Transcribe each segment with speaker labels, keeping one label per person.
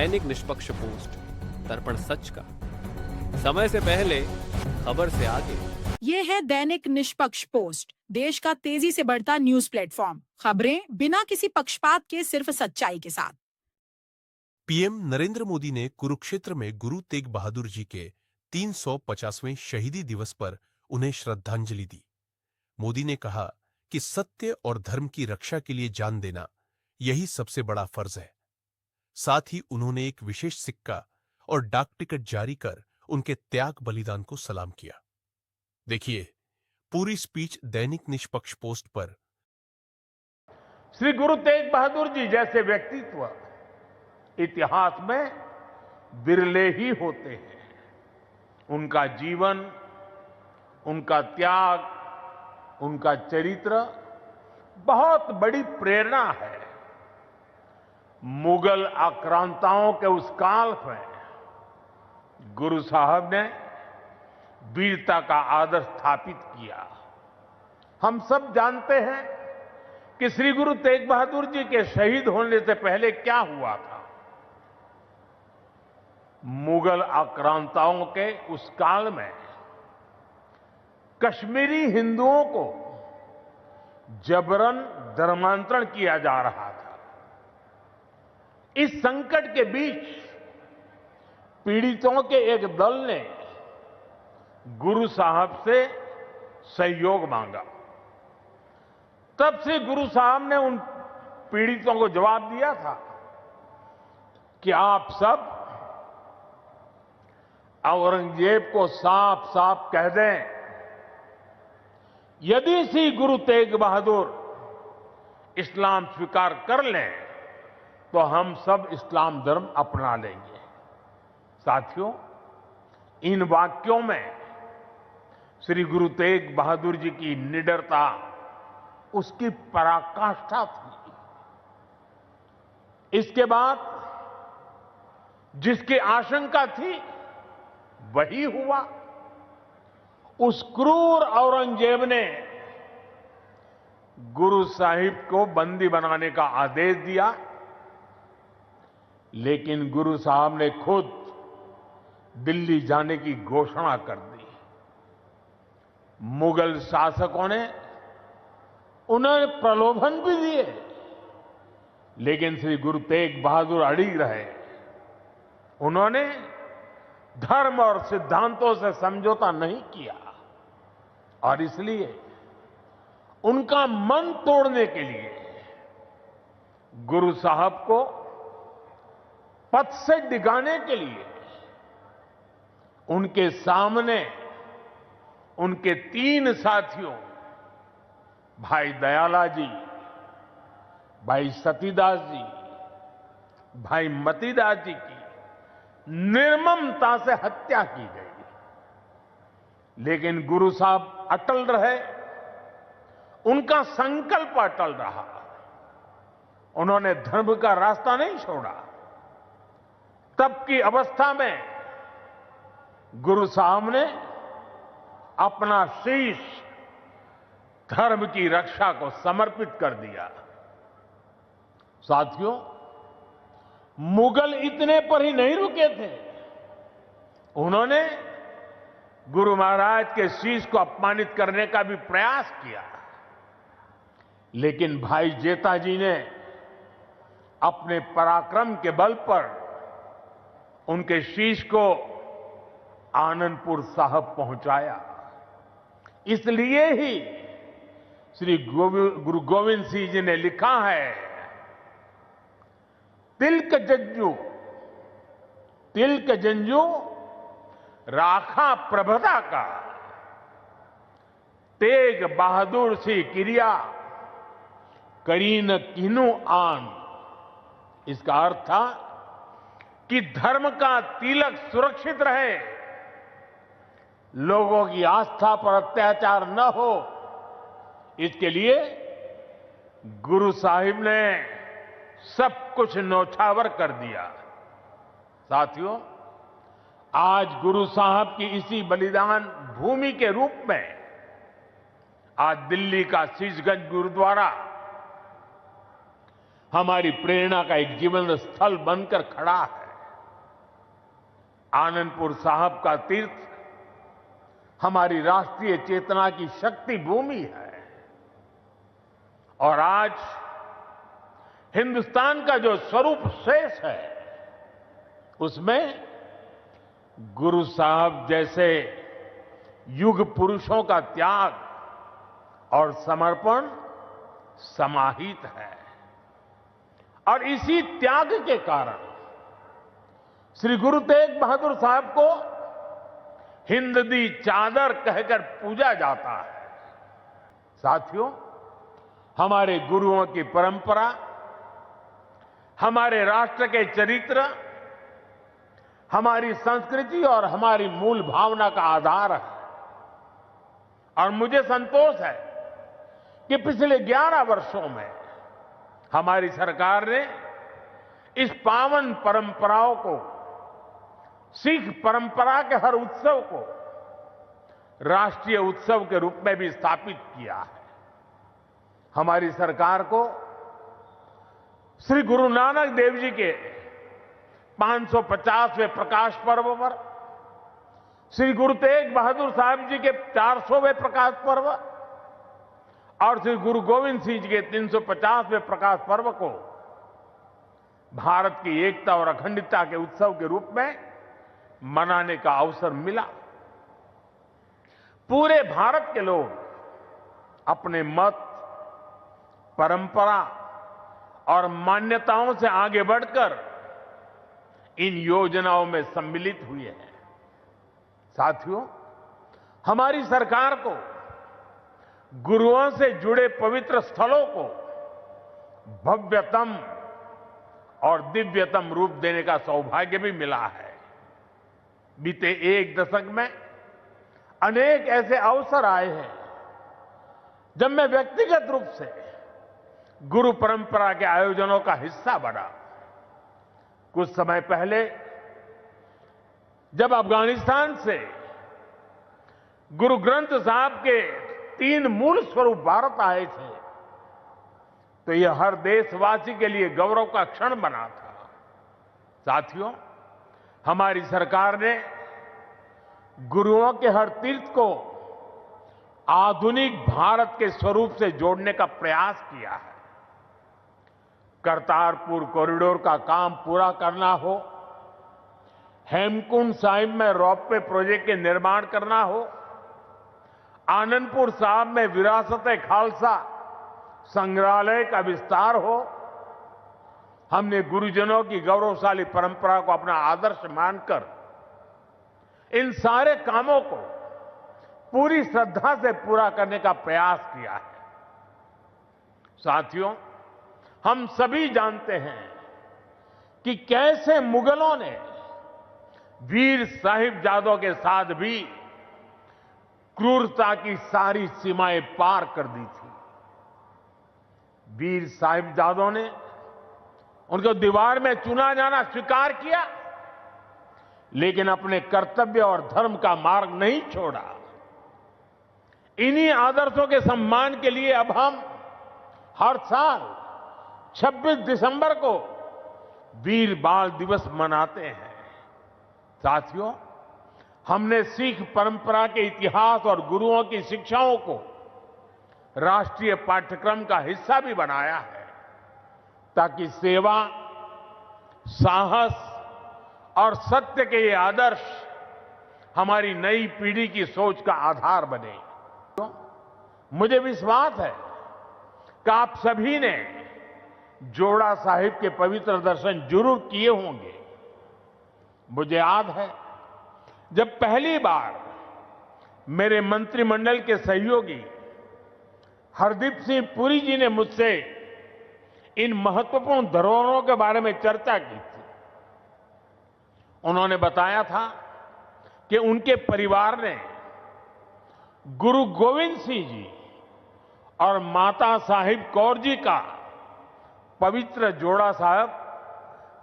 Speaker 1: दैनिक निष्पक्ष पोस्ट, दर्पण सच का, समय से पहले, खबर से आगे।
Speaker 2: ये है दैनिक निष्पक्ष पोस्ट, देश का तेजी से बढ़ता न्यूज प्लेटफॉर्म। खबरें बिना किसी पक्षपात के, सिर्फ सच्चाई के साथ।
Speaker 3: पीएम नरेंद्र मोदी ने कुरुक्षेत्र में गुरु तेग बहादुर जी के 350वें शहीदी दिवस पर उन्हें श्रद्धांजलि दी। मोदी ने कहा कि सत्य और धर्म की रक्षा के लिए जान देना यही सबसे बड़ा फर्ज है। साथ ही उन्होंने एक विशेष सिक्का और डाक टिकट जारी कर उनके त्याग बलिदान को सलाम किया। देखिए पूरी स्पीच दैनिक निष्पक्ष पोस्ट पर।
Speaker 4: श्री गुरु तेग बहादुर जी जैसे व्यक्तित्व इतिहास में विरले ही होते हैं। उनका जीवन, उनका त्याग, उनका चरित्र बहुत बड़ी प्रेरणा है। मुगल आक्रांताओं के उस काल में गुरु साहब ने वीरता का आदर्श स्थापित किया। हम सब जानते हैं कि श्री गुरु तेग बहादुर जी के शहीद होने से पहले क्या हुआ था। मुगल आक्रांताओं के उस काल में कश्मीरी हिंदुओं को जबरन धर्मांतरण किया जा रहा था। इस संकट के बीच पीड़ितों के एक दल ने गुरु साहब से सहयोग मांगा। तब से गुरु साहब ने उन पीड़ितों को जवाब दिया था कि आप सब औरंगजेब को साफ साफ कह दें, यदि श्री गुरु तेग बहादुर इस्लाम स्वीकार कर लें तो हम सब इस्लाम धर्म अपना लेंगे। साथियों, इन वाक्यों में श्री गुरु तेग बहादुर जी की निडरता, उसकी पराकाष्ठा थी। इसके बाद जिसकी आशंका थी वही हुआ। उस क्रूर औरंगजेब ने गुरु साहिब को बंदी बनाने का आदेश दिया, लेकिन गुरु साहब ने खुद दिल्ली जाने की घोषणा कर दी। मुगल शासकों ने उन्हें प्रलोभन भी दिए, लेकिन श्री गुरु तेग बहादुर अड़िग रहे। उन्होंने धर्म और सिद्धांतों से समझौता नहीं किया और इसलिए उनका मन तोड़ने के लिए गुरु साहब को पथ से डिगाने के लिए उनके सामने उनके 3 साथियों, भाई दयाला जी, भाई सतीदास जी, भाई मतीदास जी की निर्ममता से हत्या की गई। लेकिन गुरु साहब अटल रहे, उनका संकल्प अटल रहा। उन्होंने धर्म का रास्ता नहीं छोड़ा। तब की अवस्था में गुरु साहब ने अपना शीश धर्म की रक्षा को समर्पित कर दिया। साथियों, मुगल इतने पर ही नहीं रुके थे। उन्होंने गुरु महाराज के शीश को अपमानित करने का भी प्रयास किया, लेकिन भाई जेता जी ने अपने पराक्रम के बल पर उनके शीश को आनंदपुर साहब पहुंचाया। इसलिए ही श्री गुरु गोविंद सिंह जी ने लिखा है, तिलक जंजू राखा प्रभता का, तेग बहादुर सी क्रिया करीन किन्नु आन। इसका अर्थ था कि धर्म का तिलक सुरक्षित रहे, लोगों की आस्था पर अत्याचार न हो, इसके लिए गुरु साहिब ने सब कुछ न्यौछावर कर दिया। साथियों, आज गुरु साहब की इसी बलिदान भूमि के रूप में आज दिल्ली का शीशगंज गुरुद्वारा हमारी प्रेरणा का एक जीवन स्थल बनकर खड़ा है। आनंदपुर साहब का तीर्थ हमारी राष्ट्रीय चेतना की शक्ति भूमि है और आज हिंदुस्तान का जो स्वरूप शेष है उसमें गुरु साहब जैसे युग पुरुषों का त्याग और समर्पण समाहित है और इसी त्याग के कारण श्री गुरु तेग बहादुर साहब को हिंद दी चादर कहकर पूजा जाता है। साथियों, हमारे गुरुओं की परंपरा हमारे राष्ट्र के चरित्र, हमारी संस्कृति और हमारी मूल भावना का आधार है और मुझे संतोष है कि पिछले 11 वर्षों में हमारी सरकार ने इस पावन परंपराओं को, सिख परंपरा के हर उत्सव को राष्ट्रीय उत्सव के रूप में भी स्थापित किया है। हमारी सरकार को श्री गुरु नानक देव जी के 550वें प्रकाश पर्व पर, श्री गुरु तेग बहादुर साहब जी के 400वें प्रकाश पर्व और श्री गुरु गोविंद सिंह जी के 350वें प्रकाश पर्व को भारत की एकता और अखंडता के उत्सव के रूप में मनाने का अवसर मिला। पूरे भारत के लोग अपने मत, परंपरा और मान्यताओं से आगे बढ़कर इन योजनाओं में सम्मिलित हुए हैं। साथियों, हमारी सरकार को गुरुओं से जुड़े पवित्र स्थलों को भव्यतम और दिव्यतम रूप देने का सौभाग्य भी मिला है। बीते एक दशक में अनेक ऐसे अवसर आए हैं जब मैं व्यक्तिगत रूप से गुरु परंपरा के आयोजनों का हिस्सा बना। कुछ समय पहले जब अफगानिस्तान से गुरु ग्रंथ साहब के 3 मूल स्वरूप भारत आए थे तो यह हर देशवासी के लिए गौरव का क्षण बना था। साथियों, हमारी सरकार ने गुरुओं के हर तीर्थ को आधुनिक भारत के स्वरूप से जोड़ने का प्रयास किया है। करतारपुर कॉरिडोर का काम पूरा करना हो, हेमकुंड साहिब में रोपवे प्रोजेक्ट के निर्माण करना हो, आनंदपुर साहब में विरासत-ए खालसा संग्रहालय का विस्तार हो, हमने गुरुजनों की गौरवशाली परंपरा को अपना आदर्श मानकर इन सारे कामों को पूरी श्रद्धा से पूरा करने का प्रयास किया है। साथियों, हम सभी जानते हैं कि कैसे मुगलों ने वीर साहिबजादों के साथ भी क्रूरता की सारी सीमाएं पार कर दी थी। वीर साहिबजादों ने उनको दीवार में चुना जाना स्वीकार किया, लेकिन अपने कर्तव्य और धर्म का मार्ग नहीं छोड़ा। इन्हीं आदर्शों के सम्मान के लिए अब हम हर साल 26 दिसंबर को वीर बाल दिवस मनाते हैं। साथियों, हमने सिख परंपरा के इतिहास और गुरुओं की शिक्षाओं को राष्ट्रीय पाठ्यक्रम का हिस्सा भी बनाया है ताकि सेवा, साहस और सत्य के ये आदर्श हमारी नई पीढ़ी की सोच का आधार बने। मुझे विश्वास है कि आप सभी ने जोड़ा साहिब के पवित्र दर्शन जरूर किए होंगे। मुझे याद है जब पहली बार मेरे मंत्रिमंडल के सहयोगी हरदीप सिंह पुरी जी ने मुझसे इन महत्वपूर्ण धरोहरों के बारे में चर्चा की थी। उन्होंने बताया था कि उनके परिवार ने गुरु गोविंद सिंह जी और माता साहिब कौर जी का पवित्र जोड़ा साहब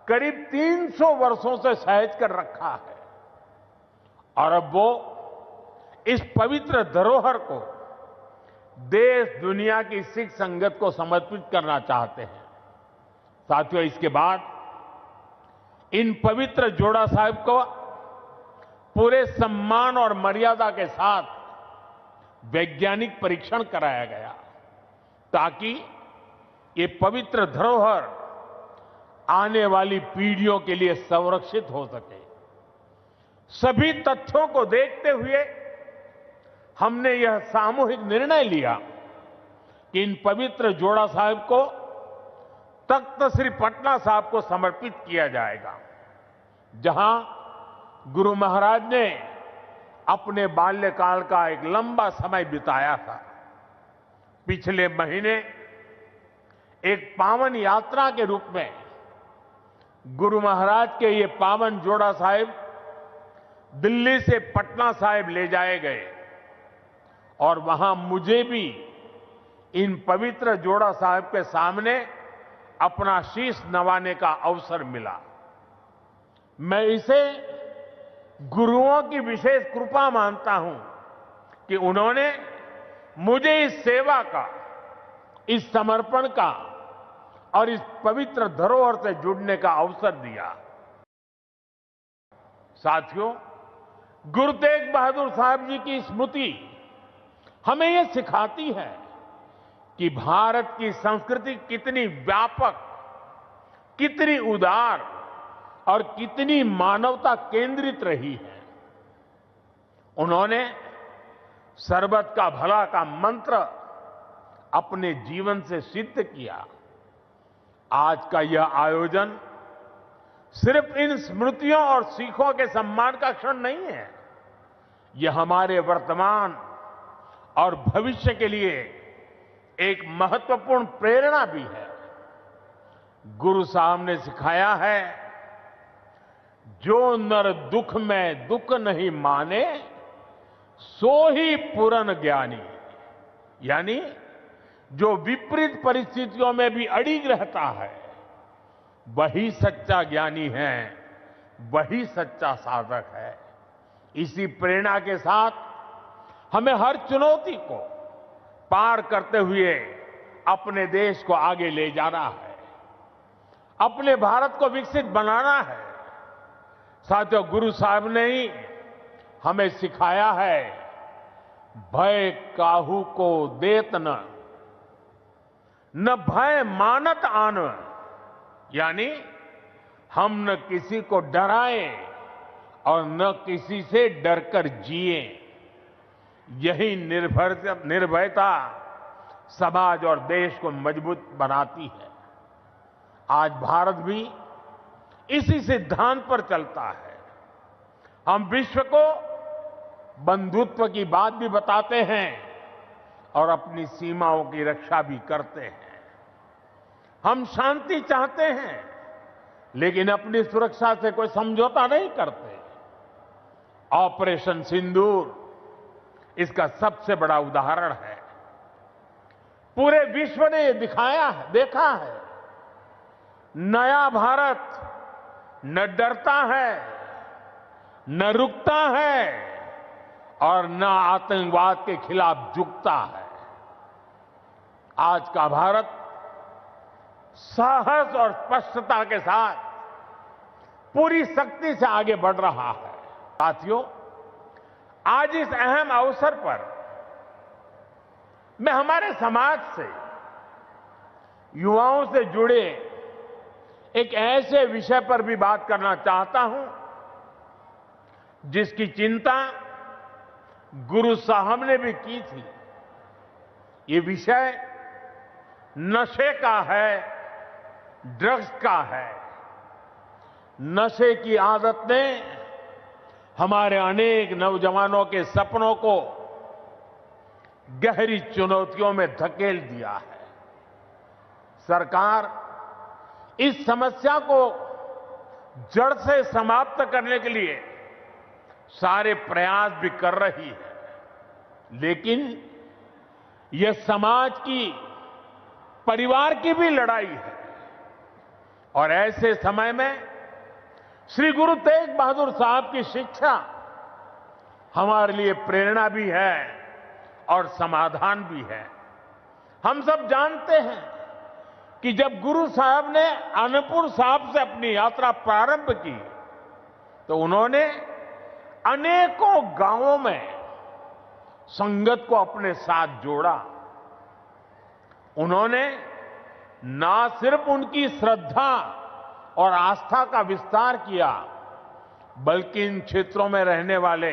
Speaker 4: करीब 300 वर्षों से सहेज कर रखा है और अब वो इस पवित्र धरोहर को देश दुनिया की सिख संगत को समर्पित करना चाहते हैं। साथियों, इसके बाद इन पवित्र जोड़ा साहिब को पूरे सम्मान और मर्यादा के साथ वैज्ञानिक परीक्षण कराया गया ताकि ये पवित्र धरोहर आने वाली पीढ़ियों के लिए संरक्षित हो सके। सभी तथ्यों को देखते हुए हमने यह सामूहिक निर्णय लिया कि इन पवित्र जोड़ा साहिब को तख्त श्री पटना साहिब को समर्पित किया जाएगा, जहां गुरु महाराज ने अपने बाल्यकाल का एक लंबा समय बिताया था। पिछले महीने एक पावन यात्रा के रूप में गुरु महाराज के ये पावन जोड़ा साहिब दिल्ली से पटना साहिब ले जाए गए और वहां मुझे भी इन पवित्र जोड़ा साहिब के सामने अपना शीश नवाने का अवसर मिला। मैं इसे गुरुओं की विशेष कृपा मानता हूं कि उन्होंने मुझे इस सेवा का, इस समर्पण का और इस पवित्र धरोहर से जुड़ने का अवसर दिया। साथियों, गुरु तेग बहादुर साहब जी की स्मृति हमें यह सिखाती है कि भारत की संस्कृति कितनी व्यापक, कितनी उदार और कितनी मानवता केंद्रित रही है। उन्होंने सर्वत का भला का मंत्र अपने जीवन से सिद्ध किया। आज का यह आयोजन सिर्फ इन स्मृतियों और सीखों के सम्मान का क्षण नहीं है, यह हमारे वर्तमान और भविष्य के लिए एक महत्वपूर्ण प्रेरणा भी है। गुरु साहब ने सिखाया है, जो नर दुख में दुख नहीं माने सो ही पूर्ण ज्ञानी, यानी जो विपरीत परिस्थितियों में भी अड़िग रहता है वही सच्चा ज्ञानी है, वही सच्चा साधक है। इसी प्रेरणा के साथ हमें हर चुनौती को पार करते हुए अपने देश को आगे ले जाना है, अपने भारत को विकसित बनाना है। साथियों, गुरु साहब ने ही हमें सिखाया है, भय काहू को देत न भय मानत आन, यानी हम न किसी को डराएं और न किसी से डरकर जिए। यही निर्भयता समाज और देश को मजबूत बनाती है। आज भारत भी इसी सिद्धांत पर चलता है। हम विश्व को बंधुत्व की बात भी बताते हैं और अपनी सीमाओं की रक्षा भी करते हैं। हम शांति चाहते हैं लेकिन अपनी सुरक्षा से कोई समझौता नहीं करते। ऑपरेशन सिंदूर इसका सबसे बड़ा उदाहरण है। पूरे विश्व ने ये देखा है, नया भारत न डरता है, न रुकता है और न आतंकवाद के खिलाफ झुकता है। आज का भारत साहस और स्पष्टता के साथ पूरी शक्ति से आगे बढ़ रहा है। साथियों, आज इस अहम अवसर पर मैं हमारे समाज से, युवाओं से जुड़े एक ऐसे विषय पर भी बात करना चाहता हूं जिसकी चिंता गुरु साहब ने भी की थी। ये विषय नशे का है, ड्रग्स का है। नशे की आदत ने हमारे अनेक नौजवानों के सपनों को गहरी चुनौतियों में धकेल दिया है। सरकार इस समस्या को जड़ से समाप्त करने के लिए सारे प्रयास भी कर रही है, लेकिन यह समाज की, परिवार की भी लड़ाई है। और ऐसे समय में श्री गुरु तेग बहादुर साहब की शिक्षा हमारे लिए प्रेरणा भी है और समाधान भी है। हम सब जानते हैं कि जब गुरु साहब ने आनंदपुर साहब से अपनी यात्रा प्रारंभ की तो उन्होंने अनेकों गांवों में संगत को अपने साथ जोड़ा। उन्होंने ना सिर्फ उनकी श्रद्धा और आस्था का विस्तार किया, बल्कि इन क्षेत्रों में रहने वाले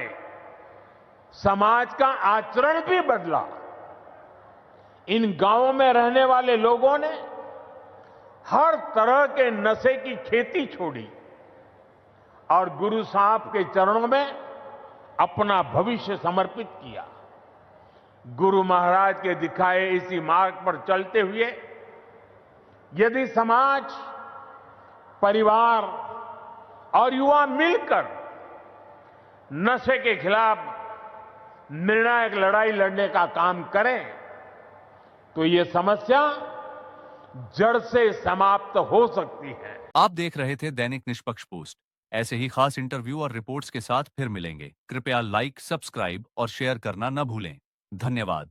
Speaker 4: समाज का आचरण भी बदला। इन गांवों में रहने वाले लोगों ने हर तरह के नशे की खेती छोड़ी और गुरु साहब के चरणों में अपना भविष्य समर्पित किया। गुरु महाराज के दिखाए इसी मार्ग पर चलते हुए यदि समाज, परिवार और युवा मिलकर नशे के खिलाफ निर्णायक लड़ाई लड़ने का काम करें तो ये समस्या जड़ से समाप्त हो सकती है।
Speaker 5: आप देख रहे थे दैनिक निष्पक्ष पोस्ट। ऐसे ही खास इंटरव्यू और रिपोर्ट्स के साथ फिर मिलेंगे। कृपया लाइक, सब्सक्राइब और शेयर करना न भूलें। धन्यवाद।